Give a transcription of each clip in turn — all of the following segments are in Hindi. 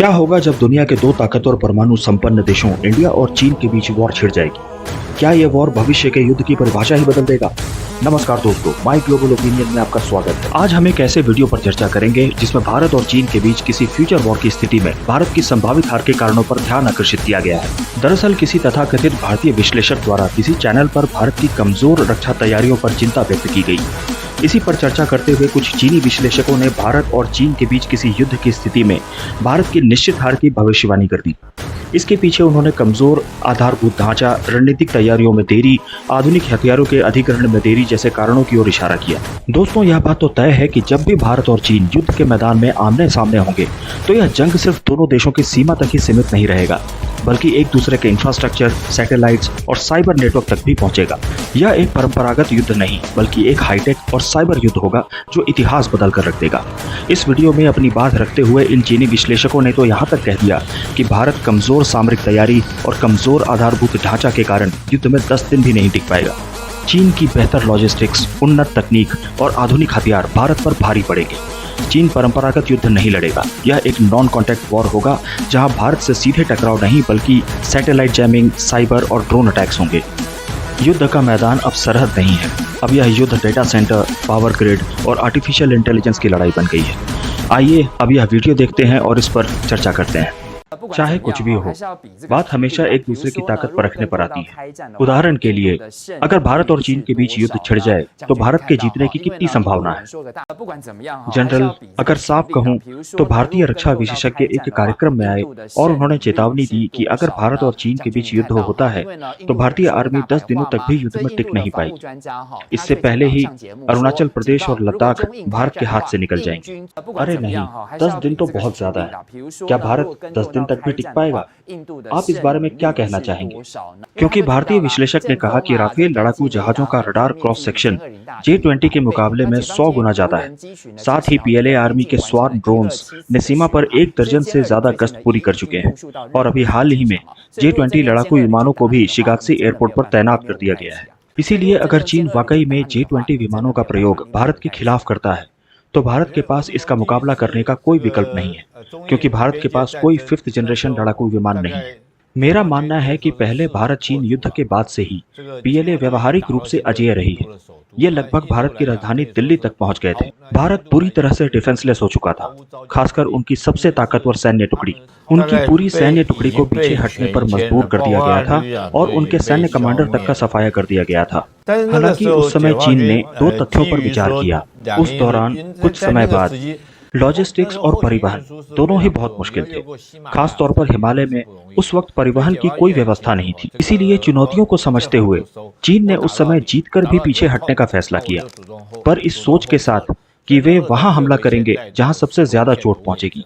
क्या होगा जब दुनिया के दो ताकतवर परमाणु संपन्न देशों इंडिया और चीन के बीच वॉर छिड़ जाएगी? क्या यह वॉर भविष्य के युद्ध की परिभाषा ही बदल देगा? नमस्कार दोस्तों, माय ग्लोबल ओपिनियन में आपका स्वागत है। आज हम एक ऐसे वीडियो पर चर्चा करेंगे जिसमें भारत और चीन के बीच किसी फ्यूचर वॉर की स्थिति में भारत की संभावित हार के कारणों पर ध्यान आकर्षित किया गया है। दरअसल किसी तथाकथित भारतीय विश्लेषक द्वारा किसी चैनल पर भारत की कमजोर रक्षा तैयारियों पर चिंता व्यक्त की गई। इसी पर चर्चा करते हुए कुछ चीनी विश्लेषकों ने भारत और चीन के बीच किसी युद्ध की स्थिति में भारत की निश्चित हार की भविष्यवाणी कर दी। इसके पीछे उन्होंने कमजोर आधारभूत ढांचा, रणनीतिक तैयारियों में देरी, आधुनिक हथियारों के अधिग्रहण में देरी जैसे कारणों की ओर इशारा किया। दोस्तों, यह बात तो तय है कि जब भी भारत और चीन युद्ध के मैदान में आमने सामने होंगे तो यह जंग सिर्फ दोनों देशों की सीमा तक ही सीमित नहीं रहेगा, बल्कि एक दूसरे के इंफ्रास्ट्रक्चर, सैटेलाइट्स और साइबर नेटवर्क तक भी पहुंचेगा। यह एक परंपरागत युद्ध नहीं बल्कि एक हाईटेक और साइबर युद्ध होगा जो इतिहास बदल कर रख देगा। इस वीडियो में अपनी बात रखते हुए इन चीनी विश्लेषकों ने तो यहाँ तक कह दिया कि भारत कमजोर सामरिक तैयारी और कमजोर आधारभूत ढांचा के कारण युद्ध में 10 दिन भी नहीं टिक पाएगा। चीन की बेहतर लॉजिस्टिक्स, उन्नत तकनीक और आधुनिक हथियार भारत पर भारी पड़ेंगे। चीन परंपरागत युद्ध नहीं लड़ेगा। यह एक नॉन कॉन्टैक्ट वॉर होगा जहां भारत से सीधे टकराव नहीं बल्कि सैटेलाइट जैमिंग, साइबर और ड्रोन अटैक्स होंगे। युद्ध का मैदान अब सरहद नहीं है। अब यह युद्ध डेटा सेंटर, पावर ग्रिड और आर्टिफिशियल इंटेलिजेंस की लड़ाई बन गई है। आइए अब यह वीडियो देखते हैं और इस पर चर्चा करते हैं। चाहे कुछ भी हो, बात हमेशा एक दूसरे की ताकत परखने पर आती है। उदाहरण के लिए, अगर भारत और चीन के बीच युद्ध छिड़ जाए तो भारत के जीतने की कितनी संभावना है? जनरल, अगर साफ कहूं तो भारतीय रक्षा विशेषज्ञ एक कार्यक्रम में आए और उन्होंने चेतावनी दी कि अगर भारत और चीन के बीच युद्ध होता है तो भारतीय आर्मी 10 दिनों तक भी युद्ध में टिक नहीं पाएगी। इससे पहले ही अरुणाचल प्रदेश और लद्दाख भारत के हाथ से निकल जाएंगे। अरे नहीं, 10 दिन तो बहुत ज्यादा है। क्या भारत 10 दिन तक भी टिक पाएगा? आप इस बारे में क्या कहना चाहेंगे? क्योंकि भारतीय विश्लेषक ने कहा कि राफेल लड़ाकू जहाजों का रडार क्रॉस सेक्शन J-20 के मुकाबले में 100 गुना ज्यादा है। साथ ही PLA आर्मी के स्वार्म ड्रोन्स ने सीमा पर 1 दर्जन से ज्यादा गश्त पूरी कर चुके हैं और अभी हाल ही में J-20 लड़ाकू विमानों को भी शिगात्सी एयरपोर्ट पर तैनात कर दिया गया है। इसीलिए अगर चीन वाकई में J-20 विमानों का प्रयोग भारत के खिलाफ करता है तो भारत के पास इसका मुकाबला करने का कोई विकल्प नहीं है, क्योंकि भारत के पास कोई 5th जनरेशन लड़ाकू विमान नहीं है। मेरा मानना है कि पहले भारत चीन युद्ध के बाद से ही PLA व्यवहारिक रूप से अजेय रही है। ये लगभग भारत की राजधानी दिल्ली तक पहुंच गए थे। भारत पूरी तरह से डिफेंसलेस हो चुका था, खासकर उनकी सबसे ताकतवर सैन्य टुकड़ी। उनकी पूरी सैन्य टुकड़ी को पीछे हटने पर मजबूर कर दिया गया था और उनके सैन्य कमांडर तक का सफाया कर दिया गया था। हालांकि उस समय चीन ने 2 तथ्यों पर विचार किया। उस दौरान कुछ समय बाद लॉजिस्टिक्स और परिवहन दोनों ही बहुत मुश्किल थे। खास तौर पर हिमालय में उस वक्त परिवहन की कोई व्यवस्था नहीं थी। इसीलिए चुनौतियों को समझते हुए चीन ने उस समय जीतकर भी पीछे हटने का फैसला किया, पर इस सोच के साथ कि वे वहां हमला करेंगे जहां सबसे ज्यादा चोट पहुंचेगी।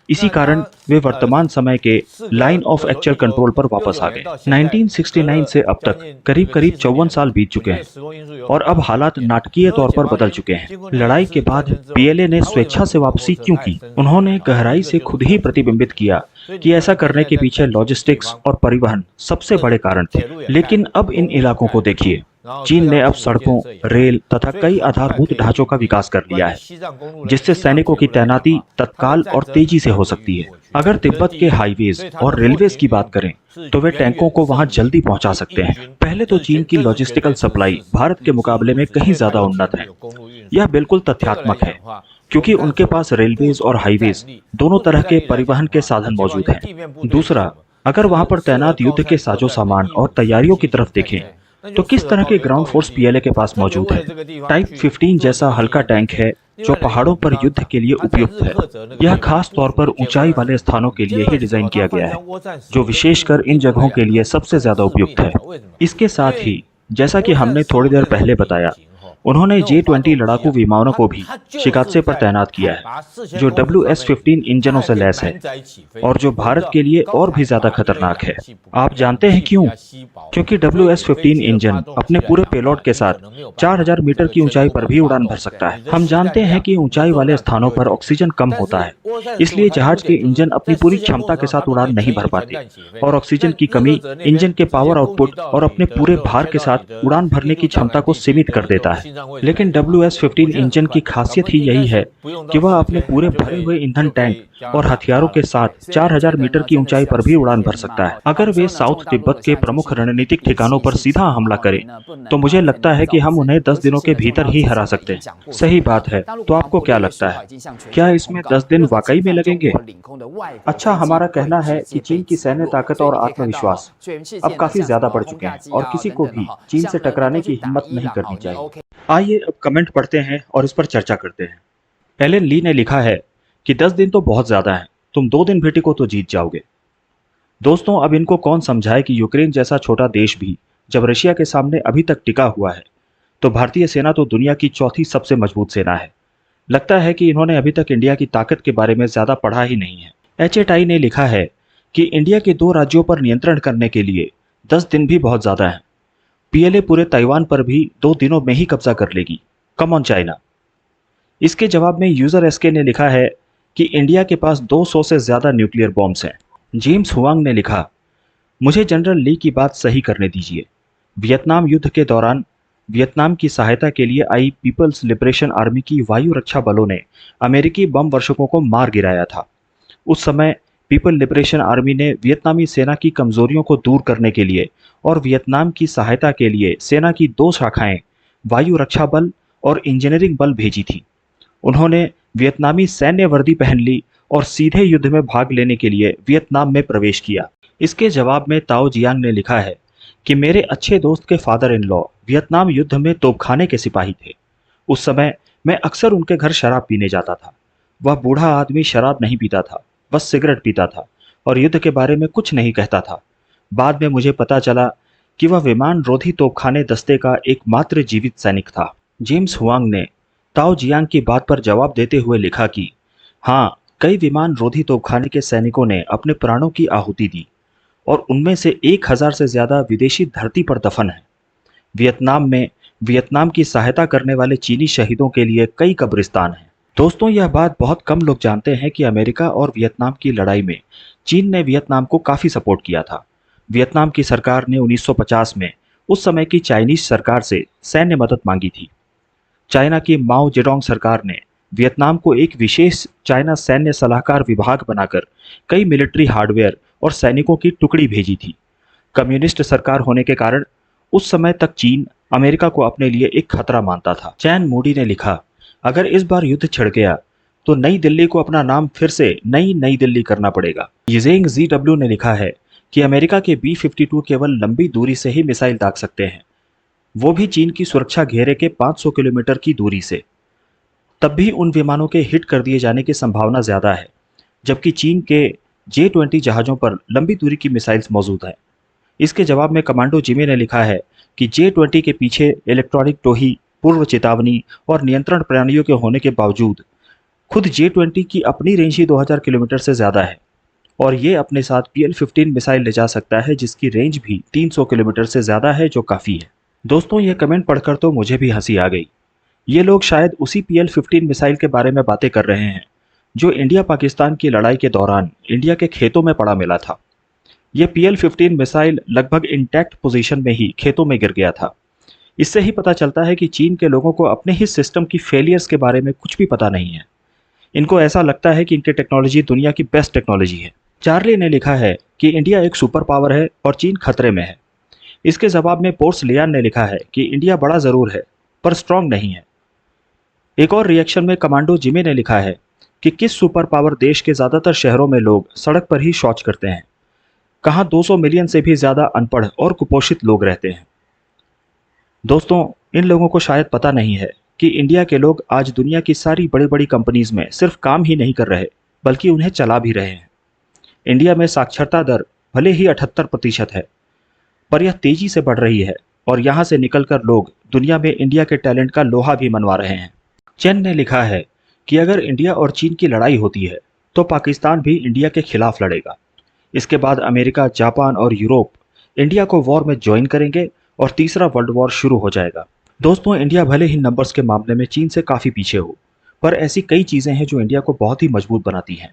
इसी कारण वे वर्तमान समय के लाइन ऑफ एक्चुअल कंट्रोल पर वापस आ गए। 1969 से अब तक करीब 54 साल बीत चुके हैं और अब हालात नाटकीय तौर पर बदल चुके हैं। लड़ाई के बाद PLA ने स्वेच्छा से वापसी क्यों की? उन्होंने गहराई से खुद ही प्रतिबिंबित किया कि ऐसा करने के पीछे लॉजिस्टिक्स और परिवहन सबसे बड़े कारण थे। लेकिन अब इन इलाकों को देखिए, चीन ने अब सड़कों, रेल तथा कई आधारभूत ढांचों का विकास कर लिया है, जिससे सैनिकों की तैनाती तत्काल और तेजी से हो सकती है। अगर तिब्बत के हाईवेज और रेलवेज की बात करें तो वे टैंकों को वहां जल्दी पहुंचा सकते हैं। पहले तो चीन की लॉजिस्टिकल सप्लाई भारत के मुकाबले में कहीं ज्यादा उन्नत है। यह बिल्कुल तथ्यात्मक है, क्योंकि उनके पास रेलवेज और हाईवेज दोनों तरह के परिवहन के साधन मौजूद हैं। दूसरा, अगर वहां पर तैनात युद्ध के साजो सामान और तैयारियों की तरफ देखें तो किस तरह के ग्राउंड फोर्स PLA के पास मौजूद है? टाइप 15 जैसा हल्का टैंक है जो पहाड़ों पर युद्ध के लिए उपयुक्त है। यह खास तौर पर ऊंचाई वाले स्थानों के लिए ही डिजाइन किया गया है, जो विशेषकर इन जगहों के लिए सबसे ज्यादा उपयुक्त है। इसके साथ ही, जैसा कि हमने थोड़ी देर पहले बताया, उन्होंने J-20 लड़ाकू विमानों को भी शिगात्से पर तैनात किया है, जो WS-15 इंजनों से लैस है और जो भारत के लिए और भी ज्यादा खतरनाक है। आप जानते हैं क्यों? क्योंकि WS-15 इंजन अपने पूरे पेलोड के साथ 4000 मीटर की ऊंचाई पर भी उड़ान भर सकता है। हम जानते हैं कि ऊंचाई वाले स्थानों पर ऑक्सीजन कम होता है, इसलिए जहाज के इंजन अपनी पूरी क्षमता के साथ उड़ान नहीं भर पाते और ऑक्सीजन की कमी इंजन के पावर आउटपुट और अपने पूरे भार के साथ उड़ान भरने की क्षमता को सीमित कर देता है। लेकिन WS-15 इंजन की खासियत ही यही है कि वह अपने पूरे भरे हुए ईंधन टैंक और हथियारों के साथ 4000 मीटर की ऊंचाई पर भी उड़ान भर सकता है। अगर वे साउथ तिब्बत के प्रमुख रणनीतिक ठिकानों पर सीधा हमला करें, तो मुझे लगता है कि हम उन्हें 10 दिनों के भीतर ही हरा सकते हैं। सही बात है, तो आपको क्या लगता है? क्या इसमें 10 दिन वाकई में लगेंगे? अच्छा, हमारा कहना है कि चीन की सैन्य ताकत और आत्मविश्वास अब काफी ज्यादा बढ़ चुके हैं और किसी को भी चीन से टकराने की हिम्मत नहीं करनी चाहिए। आइए अब कमेंट पढ़ते हैं और इस पर चर्चा करते हैं। एलन ली ने लिखा है कि 10 दिन तो बहुत ज्यादा है, तुम 2 दिन भी टिको तो जीत जाओगे। दोस्तों, अब इनको कौन समझाए कि यूक्रेन जैसा छोटा देश भी जब रशिया के सामने अभी तक टिका हुआ है, तो भारतीय सेना तो दुनिया की चौथी सबसे मजबूत सेना है। लगता है कि इन्होंने अभी तक इंडिया की ताकत के बारे में ज्यादा पढ़ा ही नहीं है। HHI ने लिखा है कि इंडिया के 2 राज्यों पर नियंत्रण करने के लिए 10 दिन भी बहुत ज्यादा है। PLA पूरे ताइवान पर भी 2 दिनों में ही कब्जा कर लेगी। Come on China. इसके जवाब में यूजर SK ने लिखा है कि इंडिया के पास 200 से ज्यादा न्यूक्लियर बॉम्ब्स हैं। जेम्स हुआंग ने लिखा, मुझे जनरल ली की बात सही करने दीजिए। वियतनाम युद्ध के दौरान वियतनाम की सहायता के लिए आई पीपल्स लिबरेशन आर्मी की वायु रक्षा बलों ने अमेरिकी बम वर्षकों को मार गिराया था। उस समय पीपल लिबरेशन आर्मी ने वियतनामी सेना की कमजोरियों को दूर करने के लिए और वियतनाम की सहायता के लिए सेना की 2 शाखाएं वायु रक्षा बल और इंजीनियरिंग बल भेजी थी। उन्होंने वियतनामी सैन्य वर्दी पहन ली और सीधे युद्ध में भाग लेने के लिए वियतनाम में प्रवेश किया। इसके जवाब में ताओ जियांग ने लिखा है कि मेरे अच्छे दोस्त के फादर इन लॉ वियतनाम युद्ध में तोपखाने के सिपाही थे। उस समय मैं अक्सर उनके घर शराब पीने जाता था। वह बूढ़ा आदमी शराब नहीं पीता था, बस सिगरेट पीता था और युद्ध के बारे में कुछ नहीं कहता था। बाद में मुझे पता चला कि वह विमान रोधी तोपखाने दस्ते का एकमात्र जीवित सैनिक था। जेम्स हुआंग ने ताओ जियांग की बात पर जवाब देते हुए लिखा कि हाँ, कई विमान रोधी तोपखाने के सैनिकों ने अपने प्राणों की आहुति दी और उनमें से 1000 से ज्यादा विदेशी धरती पर दफन हैं। वियतनाम में वियतनाम की सहायता करने वाले चीनी शहीदों के लिए कई कब्रिस्तान हैं। दोस्तों, यह बात बहुत कम लोग जानते हैं कि अमेरिका और वियतनाम की लड़ाई में चीन ने वियतनाम को काफी सपोर्ट किया था। वियतनाम की सरकार ने 1950 में उस समय की चाइनीज सरकार से सैन्य मदद मांगी थी। चाइना की माओ जेडोंग सरकार ने वियतनाम को एक विशेष चाइना सैन्य सलाहकार विभाग बनाकर कई मिलिट्री हार्डवेयर और सैनिकों की टुकड़ी भेजी थी। कम्युनिस्ट सरकार होने के कारण उस समय तक चीन अमेरिका को अपने लिए एक खतरा मानता था। चैन मूडी ने लिखा, अगर इस बार युद्ध छिड़ गया तो नई दिल्ली को अपना नाम फिर से नई दिल्ली करना पड़ेगा। यिजेंग ZW ने लिखा है कि अमेरिका के B-52 केवल लंबी दूरी से ही मिसाइल दाग सकते हैं, वो भी चीन की सुरक्षा घेरे के 500 किलोमीटर की दूरी से। तब भी उन विमानों के हिट कर दिए जाने की संभावना ज्यादा है, जबकि चीन के J-20 जहाजों पर लंबी दूरी की मिसाइल्स मौजूद हैं। इसके जवाब में कमांडो जिमी ने लिखा है कि J-20 के पीछे इलेक्ट्रॉनिक टोही, पूर्व चेतावनी और नियंत्रण प्रणालियों के होने के बावजूद खुद J-20 की अपनी रेंज ही 2000 किलोमीटर से ज्यादा है और ये अपने साथ PL-15 मिसाइल ले जा सकता है जिसकी रेंज भी 300 किलोमीटर से ज्यादा है, जो काफी है। दोस्तों, ये कमेंट पढ़कर तो मुझे भी हंसी आ गई। ये लोग शायद उसी PL-15 मिसाइल के बारे में बातें कर रहे हैं जो इंडिया पाकिस्तान की लड़ाई के दौरान इंडिया के खेतों में पड़ा मिला था। ये PL-15 मिसाइल लगभग इंटैक्ट पोजीशन में ही खेतों में गिर गया था। इससे ही पता चलता है कि चीन के लोगों को अपने ही सिस्टम की फेलियर्स के बारे में कुछ भी पता नहीं है। इनको ऐसा लगता है कि इनकी टेक्नोलॉजी दुनिया की बेस्ट टेक्नोलॉजी है। चार्ली ने लिखा है कि इंडिया एक सुपर पावर है और चीन खतरे में है। इसके जवाब में पोर्स लियान ने लिखा है कि इंडिया बड़ा जरूर है पर स्ट्रांग नहीं है। एक और रिएक्शन में कमांडो जिमी ने लिखा है कि किस सुपर पावर देश के ज्यादातर शहरों में लोग सड़क पर ही शौच करते हैं, कहां 200 मिलियन से भी ज्यादा अनपढ़ और कुपोषित लोग रहते हैं। दोस्तों, इन लोगों को शायद पता नहीं है कि इंडिया के लोग आज दुनिया की सारी बड़ी बड़ी कंपनीज में सिर्फ काम ही नहीं कर रहे बल्कि उन्हें चला भी रहे हैं। इंडिया में साक्षरता दर भले ही 78% है, पर यह तेजी से बढ़ रही है और यहां से निकलकर लोग दुनिया में इंडिया के टैलेंट का लोहा भी मनवा रहे हैं। चेन ने लिखा है कि अगर इंडिया और चीन की लड़ाई होती है तो पाकिस्तान भी इंडिया के खिलाफ लड़ेगा। इसके बाद अमेरिका, जापान और यूरोप इंडिया को वॉर में ज्वाइन करेंगे और तीसरा वर्ल्ड वॉर शुरू हो जाएगा। दोस्तों, इंडिया भले ही नंबर्स के मामले में चीन से काफी पीछे हो, पर ऐसी कई चीजें हैं जो इंडिया को बहुत ही मजबूत बनाती हैं।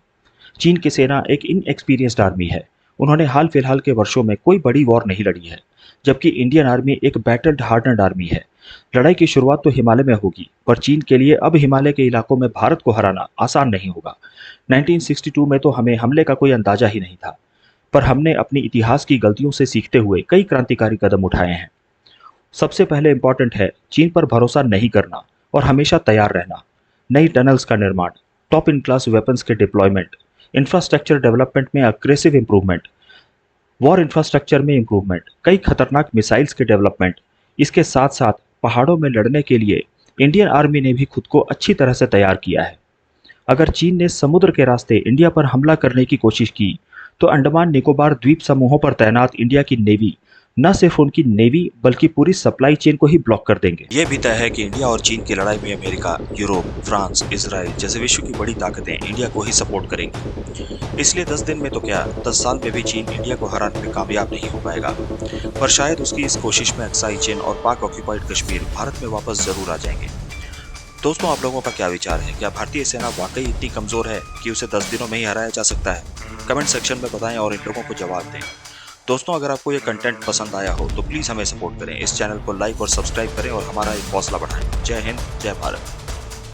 चीन की सेना एक इनएक्सपीरियंस्ड आर्मी है। उन्होंने हाल फिलहाल के वर्षों में कोई बड़ी वॉर नहीं लड़ी है, जबकि इंडियन आर्मी एक बैटल हार्डन्ड आर्मी है। लड़ाई की शुरुआत तो हिमालय में होगी, पर चीन के लिए अब हिमालय के इलाकों में भारत को हराना आसान नहीं होगा। 1962 में तो हमें हमले का कोई अंदाजा ही नहीं था, पर हमने अपनी इतिहास की गलतियों से सीखते हुए कई क्रांतिकारी कदम उठाए हैं। सबसे पहले इंपॉर्टेंट है चीन पर भरोसा नहीं करना और हमेशा तैयार रहना। नई टनल्स का निर्माण, टॉप इन क्लास वेपन्स के डिप्लॉयमेंट, इंफ्रास्ट्रक्चर डेवलपमेंट में अग्रेसिव इंप्रूवमेंट, वॉर इंफ्रास्ट्रक्चर में इंप्रूवमेंट, कई खतरनाक मिसाइल्स के डेवलपमेंट। इसके साथ साथ पहाड़ों में लड़ने के लिए इंडियन आर्मी ने भी खुद को अच्छी तरह से तैयार किया है। अगर चीन ने समुद्र के रास्ते इंडिया पर हमला करने की कोशिश की, तो अंडमान निकोबार द्वीप समूहों पर तैनात इंडिया की नेवी न सिर्फ उनकी नेवी बल्कि पूरी सप्लाई चेन को ही ब्लॉक कर देंगे। यह भी तय है कि इंडिया और चीन की लड़ाई में अमेरिका, यूरोप, फ्रांस, इजराइल जैसे विश्व की बड़ी ताकतें इंडिया को ही सपोर्ट करेंगी। इसलिए 10 दिन में तो क्या 10 साल में भी चीन इंडिया को हराने में कामयाब नहीं हो पाएगा। पर शायद उसकी इस कोशिश में अक्साई चीन और पाक ऑक्यूपाइड कश्मीर भारत में वापस जरूर आ जाएंगे। दोस्तों, आप लोगों का क्या विचार है? क्या भारतीय सेना वाकई इतनी कमजोर है कि उसे 10 दिनों में ही हराया जा सकता है? कमेंट सेक्शन में बताएं और इन लोगों को जवाब दें। दोस्तों, अगर आपको ये कंटेंट पसंद आया हो तो प्लीज़ हमें सपोर्ट करें, इस चैनल को लाइक और सब्सक्राइब करें और हमारा एक हौसला बढ़ाएं। जय हिंद, जय भारत।